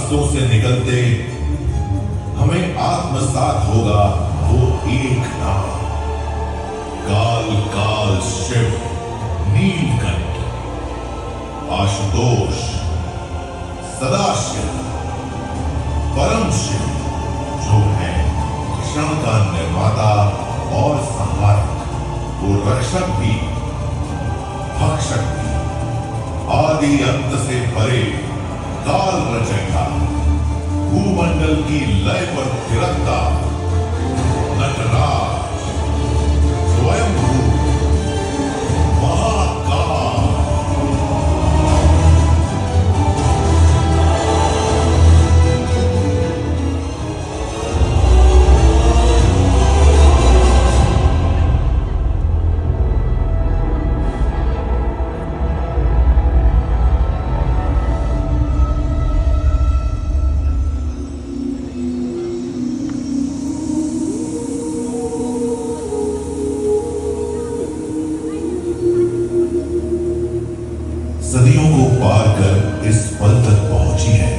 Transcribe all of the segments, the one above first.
रास्तों से निकलते हमें आत्मसात होगा वो एक नाम, काल काल शिव नीलकंठ, आशुतोष, सदाशिव, परम शिव, जो है क्षण का निर्माता और संहारक, वो रक्षक भी, भक्षक भी, आदि अंत से परे काल रचयिता, भूमंडल की लय पर थिरकता नटराज, स्वयंभू, महाकाल। सदियों को पार कर इस पल तक पहुंची है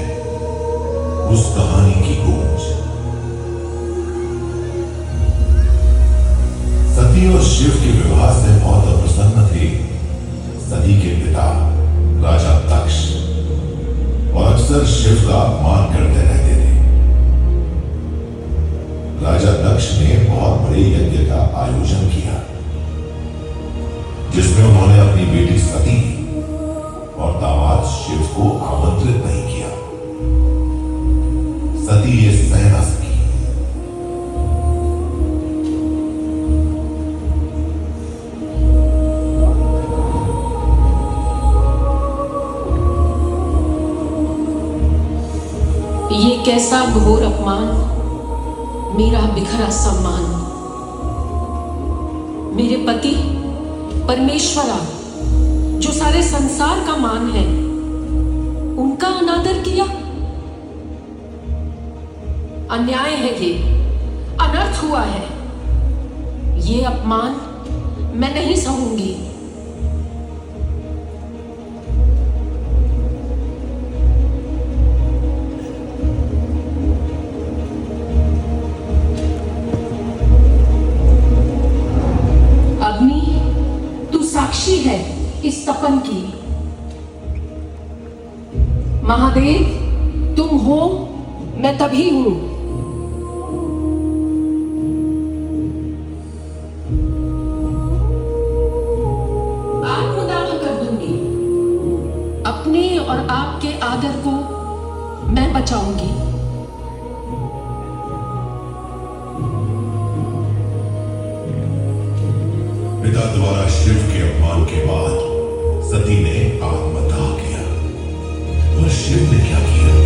उस कहानी की गूंज। सती और शिव के विवाह से बहुत अप्रसन्न थे सती के पिता राजा दक्ष, और अक्सर शिव का अपमान करते रहते थे। राजा दक्ष ने बहुत बड़े यज्ञ का आयोजन किया, जिसमें उन्होंने अपनी बेटी सती और दामाद शिव को आमंत्रित नहीं किया। सती ये सह न सकी। ये कैसा घोर अपमान, मेरा बिखरा सम्मान। मेरे पति परमेश्वरा, जो सारे संसार का मान है, उनका अनादर किया। अन्याय है ये, अनर्थ हुआ है। ये अपमान मैं नहीं सहूंगी। अग्नि, तू साक्षी है इस तपन की। महादेव, तुम हो, मैं तभी हूं। आत्मदाह कर दूंगी। अपने और आपके आदर को मैं बचाऊंगी। पिता द्वारा शिव के अपमान के बाद सती ने आत्मदाह किया, और शिव ने क्या किया?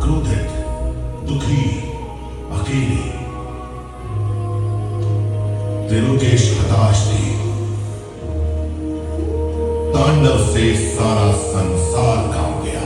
क्रोधित, दुखी, अकेले, त्रिलोकेश हताश थे। तांडव से सारा संसार कांप गया।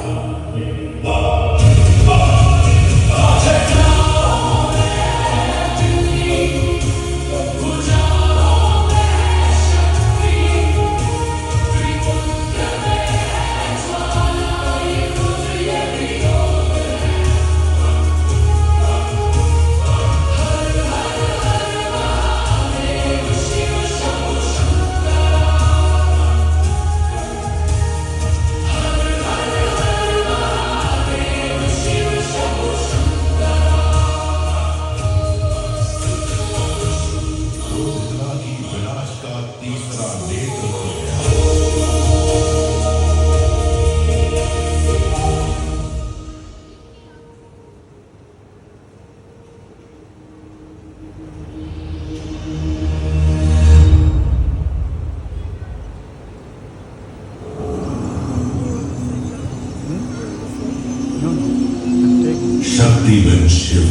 शक्ति बिन शिव,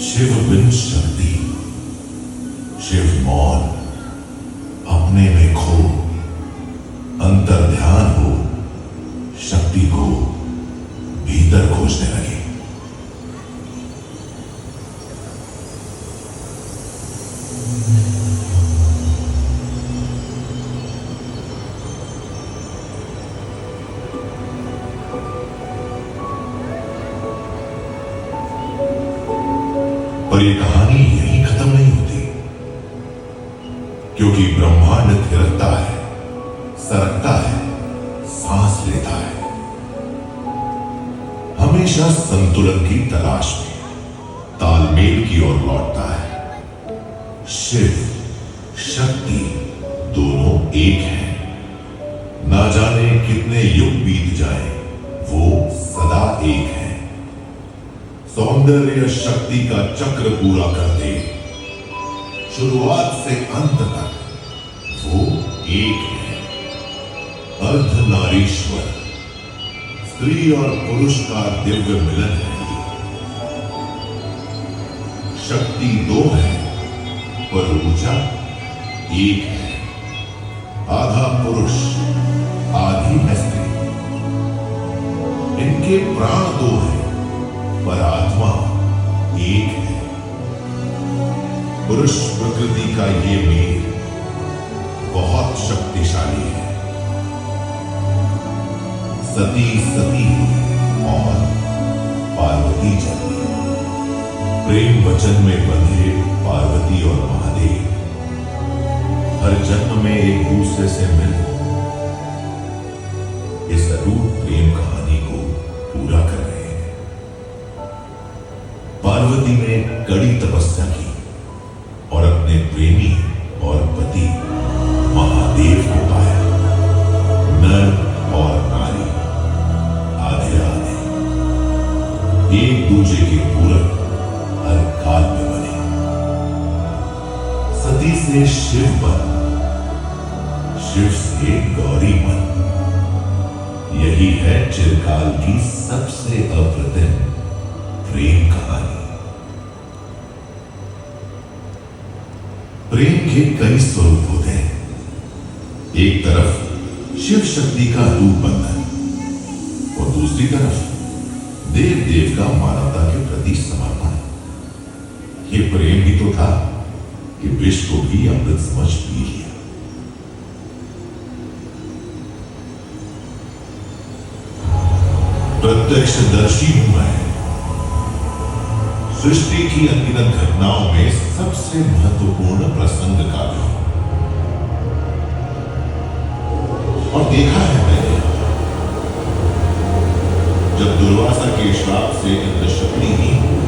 शिव बिन शक्ति। शिव मौन, अपने में खो, अंतर ध्यान हो, शक्ति को भीतर खोजने लगे। पर यह कहानी यहीं खत्म नहीं होती, क्योंकि ब्रह्मांड थिरकता है, सरकता है, सांस लेता है, हमेशा संतुलन की तलाश में, तालमेल की ओर लौटता है। शिव, शक्ति दोनों एक हैं। ना जाने कितने युग बीत जाए, वो सदा एक है। सौंदर्य शक्ति का चक्र पूरा करते, शुरुआत से अंत तक वो एक है। अर्धनारीश्वर, स्त्री और पुरुष का दिव्य मिलन है। शक्ति दो है, पर ऊर्जा एक है। आधा पुरुष, आधी है स्त्री। इनके प्राण दो हैं, पर आत्मा एक है। पुरुष प्रकृति का ये मेल बहुत शक्तिशाली है। सती सती और पार्वती जन्मी। प्रेम वचन में बंधे पार्वती और महादेव हर जन्म में एक दूसरे से मिल इस अटूट प्रेम कहानी को पूरा कर रहे हैं। पार्वती ने कड़ी तपस्या की और अपने प्रेमी और पति महादेव को पाया। नर और नारी आधे आधे एक दूसरे के पूरक हर काल में बने। सती से शिव बन, शिव से गौरी बन। यही है चिरकाल की सबसे अप्रतिम प्रेम कहानी। प्रेम के कई स्वरूप होते हैं। एक तरफ शिव शक्ति का रूप बंधन और दूसरी तरफ देव देव का मानवता के प्रति समर्पण। ये प्रेम ही तो था कि विष को भी अमृत समझ पी लिया। प्रत्यक्षदर्शी हूं मैं। सृष्टि की अनगिनत घटनाओं में सबसे महत्वपूर्ण प्रसंग का भी। और देखा है मैंने, जब दुर्वासा के श्राप से इंद्र शक्तिहीन हुए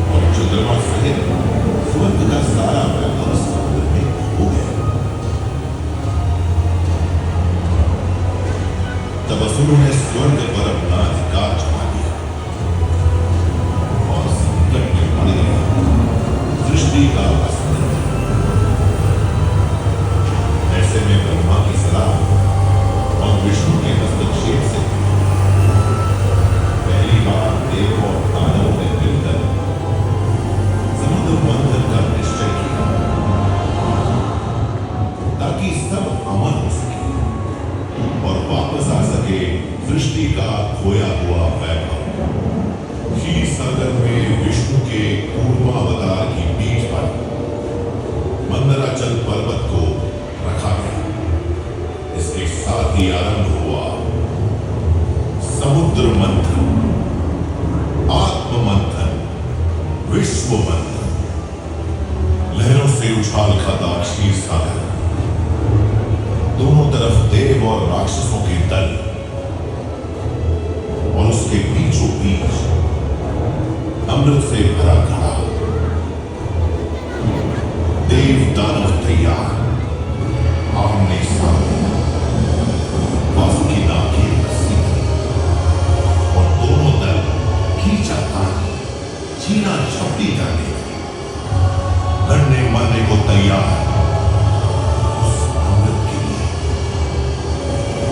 और चंद्रमा सहित स्वर्ग का सारा वैभव समुद्र में खो गया, तब असुरों ने स्वर्ग पर अपना अधिकार जमा दिया और संकट में पड़ गए। सृष्टि का अस्तित्व। ऐसे में ब्रह्मा की सलाह और विष्णु के हस्तक्षेप से पहली बार देव और दानवों ने मिलकर समुद्र मंथन का निश्चय किया, ताकि सब अमर हो सके और वापस आ सके सृष्टि का खोया हुआ वैभव। क्षीर सागर में विष्णु के पूर्वावतार की पीठ पर मंदराचल पर्वत को रखा गया। इसके साथ ही आरंभ हुआ समुद्र मंथन, आत्म मंथन, विश्व मंथन। लहरों से उछाल खाता क्षीर सागर, दोनों तरफ देव और राक्षसों के दल और उसके बीचों बीच अमृत से भरा घड़ा। देव दानव तैयार, आमने सामने। वासुकी नाम की एक सीधी और दोनों दल खींचातानी, छीना झपटी करने लगे, लड़ने मरने को तैयार उस अमृत के लिए।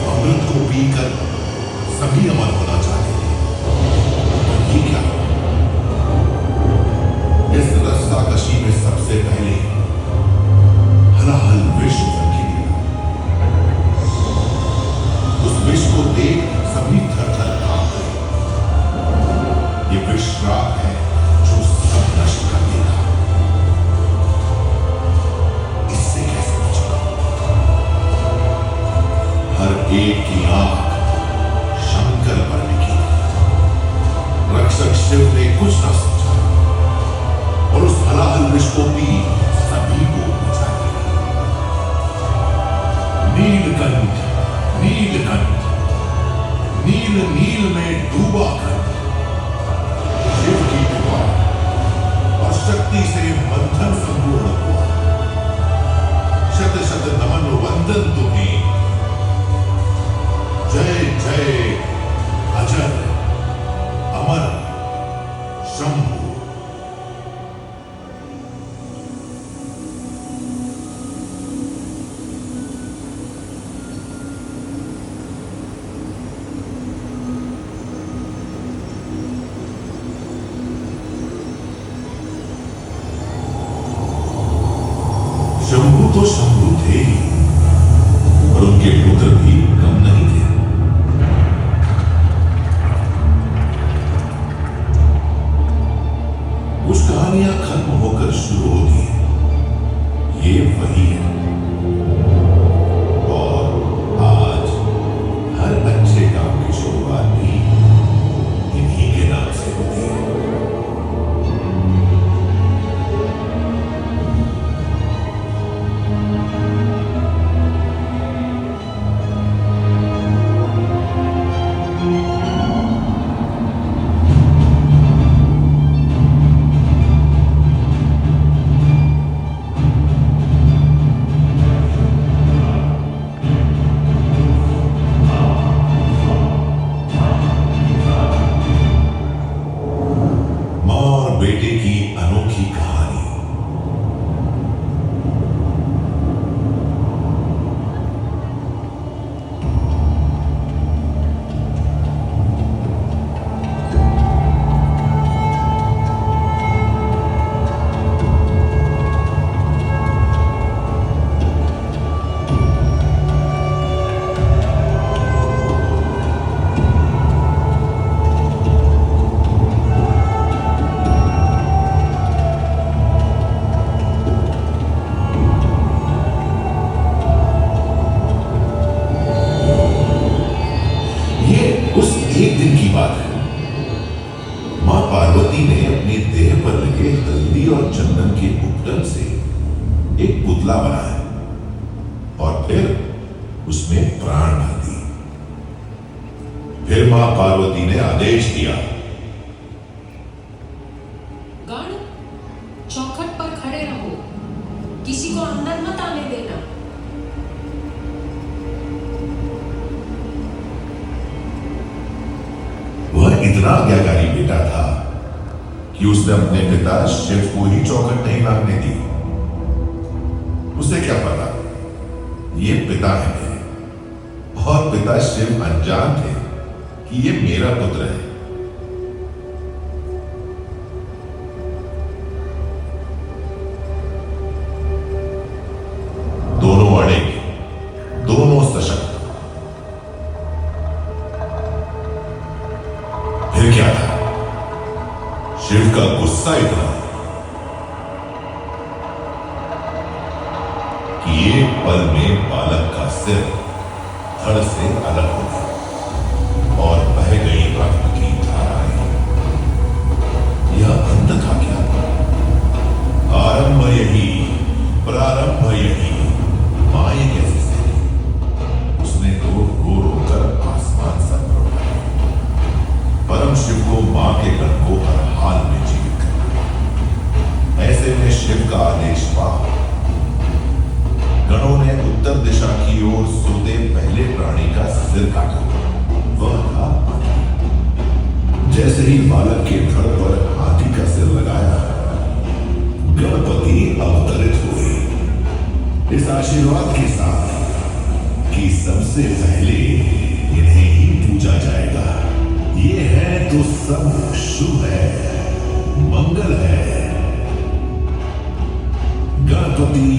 अमृत को पीकर सभी अमर होना चाहते थे। पर ये क्या? इस रस्साकशी में सबसे पहले हलाहल विष बन के गिरा। उस विष को देख सभी थर-थर कांप गए। ये विष श्राप है जो सब नष्ट कर देगा। इससे कैसे बचें? हर एक की आंख शंकर पर लिखी। रक्षक शिव ने कुछ ना सोचा और उस हलाहल विष को पी सभी को बचा लिया। नीलकंठ, नीलकंठ, नील नील में डूबा कंठ, शिव की कृपा और शक्ति से बंधन संपूर्ण हुआ। शत शत नमन वंदन तुम्हें। जय जय अजर अमर शंभु। शंभु तो शंभु थे ही, और उनके पुत्र भी कम नहीं थे। कुछ कहानियां खत्म होकर शुरू होती हैं, ये वही है। और आज हर अच्छे काम की शुरुआत भी इन्हीं के नाम से होती है। बेटे की अनोखी कहानी। एक दिन की बात है। मां पार्वती ने अपनी देह पर लगे हल्दी और चंदन के उपटन से एक पुतला बनाया और फिर उसमें प्राण भर दिए। फिर मां पार्वती ने आदेश दिया, गण चौखट पर खड़े रहो, किसी को अंदर मत आने देना। वह इतना आज्ञाकारी बेटा था कि उसने अपने पिता शिव को ही चौखट नहीं लागने दी। उसे क्या पता, ये पिता है मेरे, और पिता शिव अनजान थे कि ये मेरा पुत्र है। दोनों अड़े, दोनों सशक्त। फिर क्या था, शिव का गुस्सा इतना कि एक पल में बालक का सिर धड़ से अलग हो गया और बह गई रक्त की धाराएं। यह अंत था क्या? आरंभ यही, प्रारंभ यही। माए कैसे सही, उसने तो रो रो कर आसमान सा उठाया। परम शिव को मां के गण को हर हाल में जीवित करना। ऐसे में शिव का आदेश पा गणों ने उत्तर दिशा की ओर सोते पहले प्राणी का सिर काटा। वह था हाथी। जैसे ही बालक के धड़ पर हाथी का सिर लगाया, गणपति अवतरित हुए इस आशीर्वाद के साथ कि सबसे पहले इन्हें ही पूजा जाएगा। सब शुभ है, मंगल है। गणपति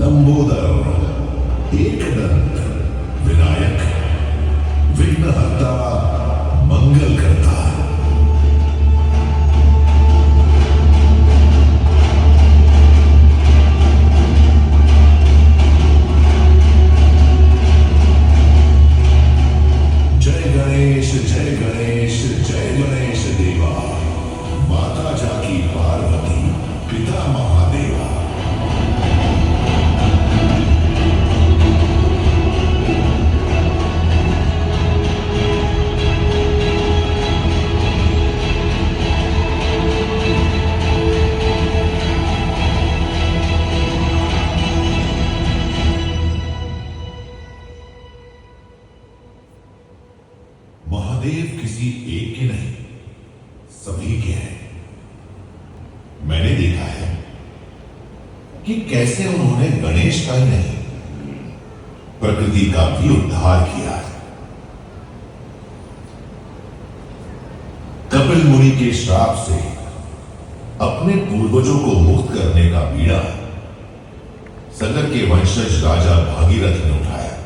लंबोदर, एकदंत, विनायक, विघ्नहर्ता, मंगल करता। जय गणेश, जय गणेश, जय गणेश देवा। माता जाकी पार्वती, पिता महादेवा। महादेव किसी एक के नहीं, सभी के हैं। मैंने देखा है कि कैसे उन्होंने गणेश का ही नहीं, प्रकृति का भी उद्धार किया है। कपिल मुनि के श्राप से अपने पूर्वजों को मुक्त करने का बीड़ा सगर के वंशज राजा भागीरथ ने उठाया।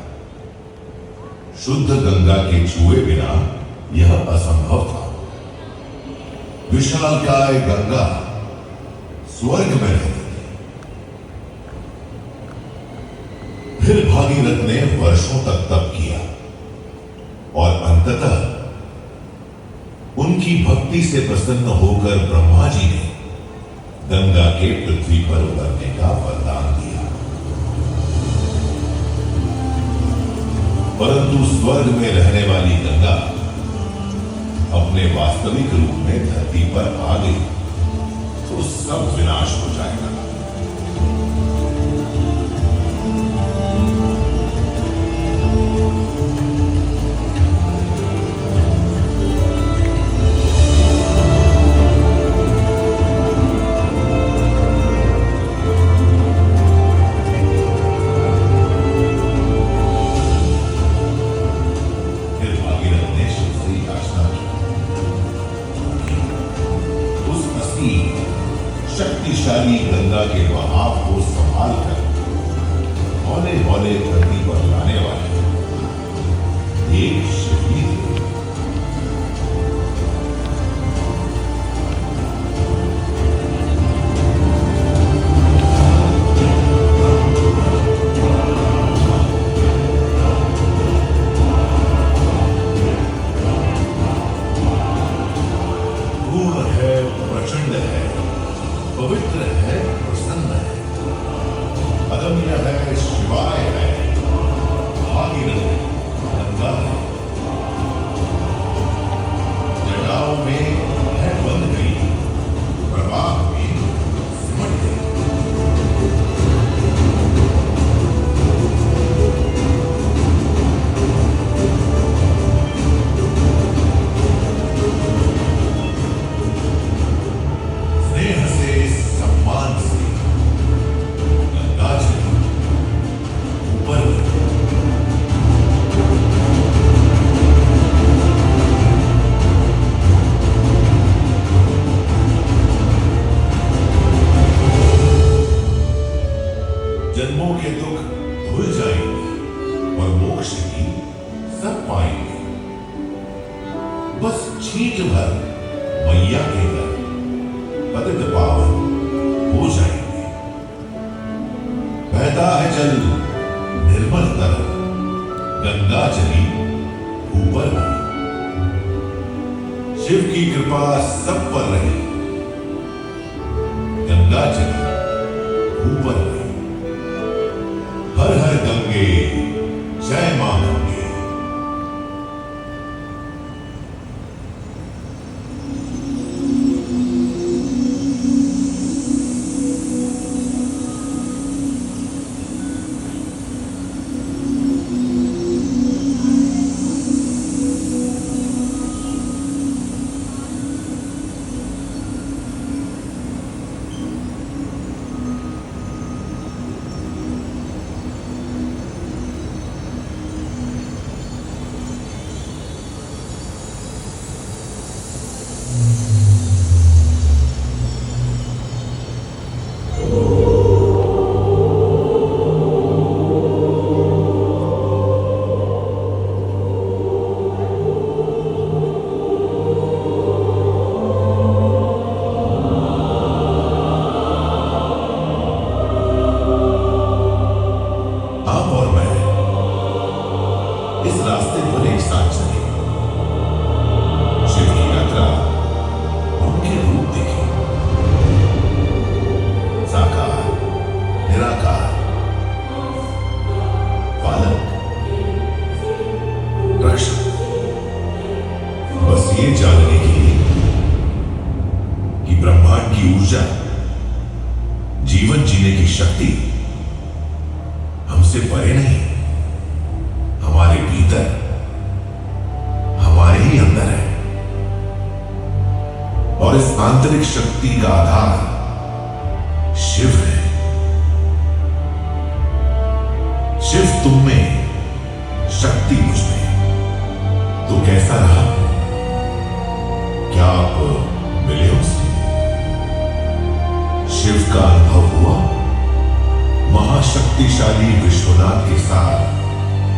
शुद्ध गंगा के छुए बिना यह असंभव था। विशालकाय गंगा स्वर्ग में रहती थी। फिर भागीरथ ने वर्षों तक तप किया और अंततः उनकी भक्ति से प्रसन्न होकर ब्रह्मा जी ने गंगा के पृथ्वी पर उतरने का वरदान दिया। परंतु स्वर्ग में रहने वाली गंगा अपने वास्तविक रूप में धरती पर आ गई तो सब विनाश हो जाएगा। शक्तिशाली गंगा के बहाव को संभाल कर हौले हौले धरती पर लाने वाले एक शहीद थे। क्रूर है, प्रचंड है, पवित्र है, प्रसन्न है, अदम्य है, शिवाय है, भागीरथ है, गंगा है। जटाओं में है बंध गई, प्रवाह में सिमट गई। स्नेह से, सम्मान से गंगा चली ऊपर गई। जन्मों के दुख धुल जाएंगे और मोक्ष की सब पाएंगे। बस छींट भर मैया के घर पतित पावन हो जाएंगे। बहता है जल निर्मल तरल, गंगा चली ऊपर गई। शिव की कृपा सब पर रही, गंगा चली ऊपर गई। हर हर गंगे, जय मां गंगे। ये जानने के लिए कि ब्रह्मांड की ऊर्जा, जीवन जीने की शक्ति हमसे परे नहीं, हमारे भीतर, हमारे ही अंदर है। और इस आंतरिक शक्ति का आधार शिव है। शिव तुम में, शक्ति मुझ में। तो कैसा रहा? क्या आप मिले उससे? शिव का अनुभव हुआ? महाशक्तिशाली विश्वनाथ के साथ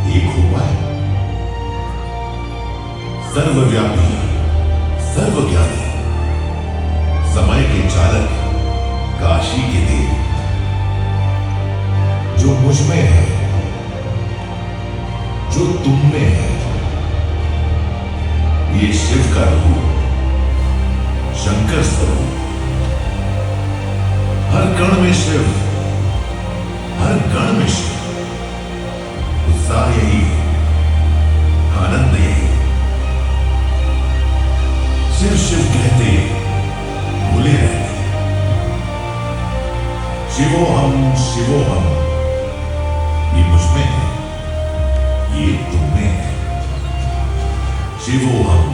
एक हो पाए? सर्वव्यापी, सर्वज्ञानी, समय के चालक, काशी के देव, जो मुझ में है, जो तुम में है, ये शिव का रूप, शंकर स्वरूप। हर कण में शिव, हर कण में शिव। उत्साह यही है, आनंद यही। शिव शिव कहते भूले रहते। शिवोहम, ये मुझ में है, ये तुम में है। शिवोहम,